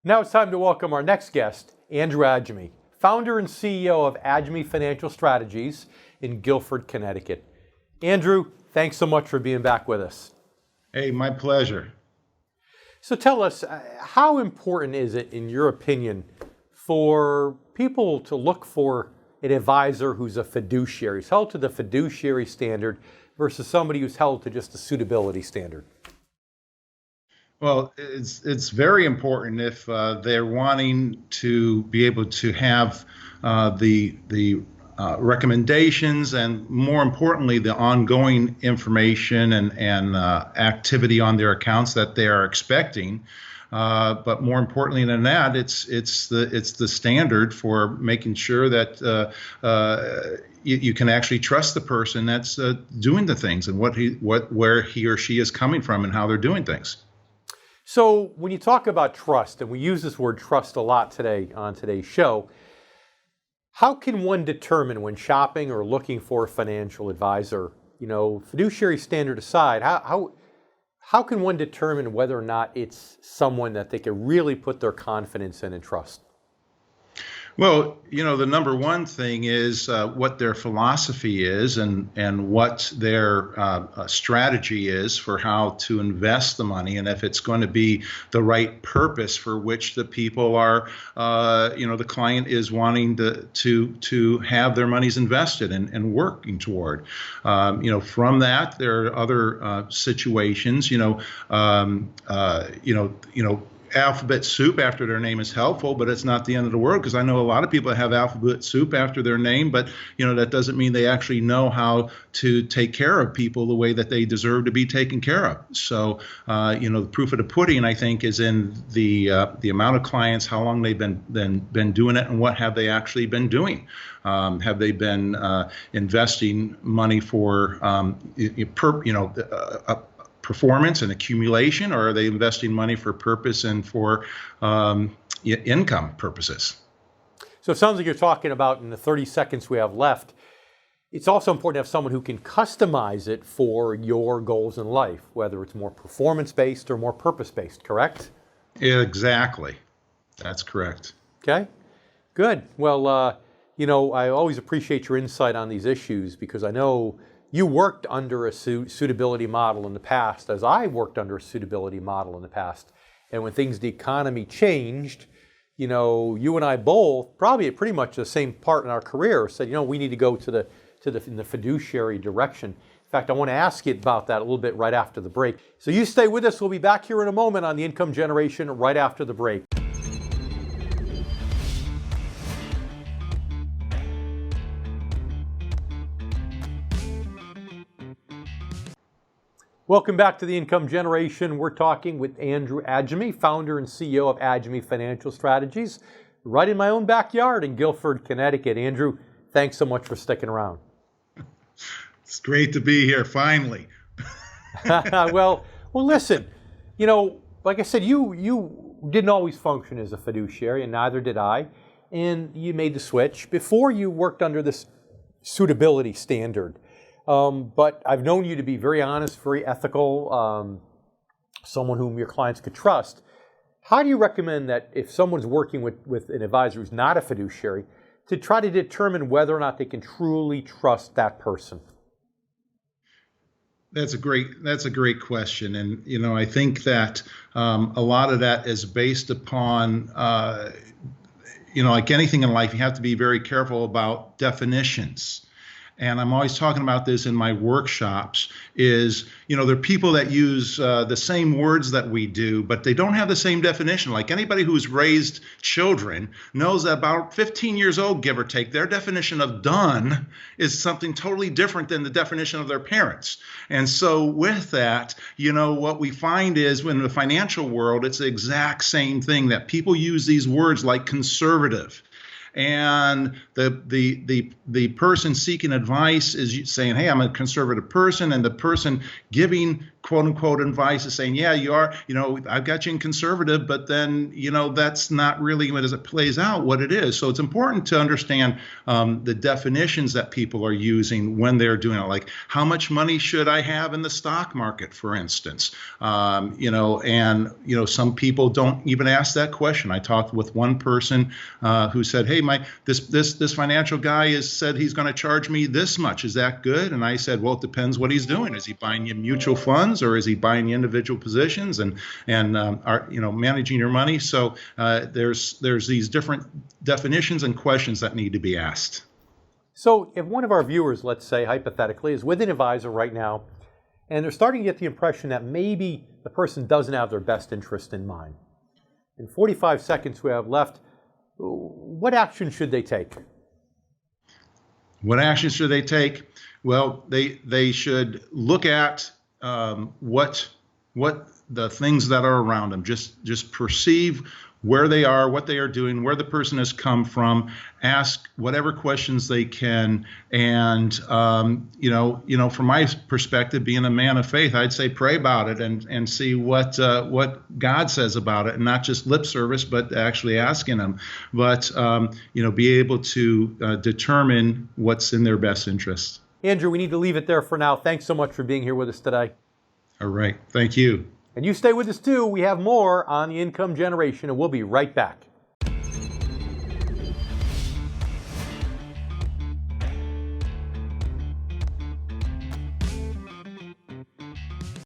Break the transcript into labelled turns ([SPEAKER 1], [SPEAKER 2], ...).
[SPEAKER 1] Now it's time to welcome our next guest, Andrew Agemy, founder and CEO of Agemy Financial Strategies in Guilford, Connecticut. Andrew, thanks so much for being back with us.
[SPEAKER 2] Hey, my pleasure.
[SPEAKER 1] So tell us, how important is it, in your opinion, for people to look for an advisor who's a fiduciary, who's held to the fiduciary standard versus somebody who's held to just the suitability standard?
[SPEAKER 2] Well, it's very important if they're wanting to be able to have the recommendations and, more importantly, the ongoing information and activity on their accounts that they are expecting. But more importantly than that, it's the standard for making sure that you can actually trust the person that's doing the things and where he or she is coming from and how they're doing things.
[SPEAKER 1] So when you talk about trust, and we use this word trust a lot today on today's show, how can one determine when shopping or looking for a financial advisor, fiduciary standard aside, how can one determine whether or not it's someone that they can really put their confidence in and trust?
[SPEAKER 2] Well, the number one thing is what their philosophy is and what their strategy is for how to invest the money, and if it's going to be the right purpose for which the people are, the client is wanting to have their monies invested and working toward. From that, there are other situations. Alphabet soup after their name is helpful, but it's not the end of the world, because I know a lot of people that have alphabet soup after their name, but that doesn't mean they actually know how to take care of people the way that they deserve to be taken care of. So, the proof of the pudding, I think, is in the amount of clients, how long they've been doing it, and what have they actually been doing. Have they been investing money for performance and accumulation, or are they investing money for purpose and for income purposes?
[SPEAKER 1] So it sounds like you're talking about, in the 30 seconds we have left, it's also important to have someone who can customize it for your goals in life, whether it's more performance-based or more purpose-based, correct?
[SPEAKER 2] Exactly. That's correct.
[SPEAKER 1] Okay, good. Well, I always appreciate your insight on these issues, because I know you worked under a suitability model in the past, as I worked under a suitability model in the past. And when the economy changed, you and I both, probably at pretty much the same part in our career, said, we need to go in the fiduciary direction. In fact, I want to ask you about that a little bit right after the break. So you stay with us. We'll be back here in a moment on the Income Generation right after the break. Welcome back to the Income Generation. We're talking with Andrew Agemy, founder and CEO of Agemy Financial Strategies, right in my own backyard in Guilford, Connecticut. Andrew, thanks so much for sticking around.
[SPEAKER 2] It's great to be here, finally.
[SPEAKER 1] Well, listen, like I said, you didn't always function as a fiduciary, and neither did I. And you made the switch. Before, you worked under this suitability standard. But I've known you to be very honest, very ethical, someone whom your clients could trust. How do you recommend that if someone's working with an advisor who's not a fiduciary, to try to determine whether or not they can truly trust that person?
[SPEAKER 2] That's a great question. And, I think that a lot of that is based upon, like anything in life, you have to be very careful about definitions. And I'm always talking about this in my workshops, is, there are people that use the same words that we do, but they don't have the same definition. Like anybody who's raised children knows that about 15 years old, give or take, their definition of done is something totally different than the definition of their parents. And so with that, what we find is in the financial world, it's the exact same thing, that people use these words like conservative. And the person seeking advice is saying, hey, I'm a conservative person, and the person giving quote unquote advice is saying, yeah, you are, I've got you in conservative, but then, that's not really, as it plays out, what it is. So it's important to understand the definitions that people are using when they're doing it. Like, how much money should I have in the stock market, for instance? Some people don't even ask that question. I talked with one person who said, hey, this financial guy has said he's going to charge me this much. Is that good? And I said, well, it depends what he's doing. Is he buying you mutual funds, or is he buying you individual positions and managing your money? So there's these different definitions and questions that need to be asked.
[SPEAKER 1] So if one of our viewers, let's say hypothetically, is with an advisor right now, and they're starting to get the impression that maybe the person doesn't have their best interest in mind, in 45 seconds we have left, what action should they take?
[SPEAKER 2] What action should they take? Well, they should look at what the things that are around them. Just perceive where they are, what they are doing, where the person has come from. Ask whatever questions they can, and from my perspective, being a man of faith, I'd say pray about it and see what God says about it, and not just lip service, but actually asking Him. But be able to determine what's in their best interest.
[SPEAKER 1] Andrew, we need to leave it there for now. Thanks so much for being here with us today.
[SPEAKER 2] All right. Thank you.
[SPEAKER 1] And you stay with us too. We have more on the income generation, and we'll be right back.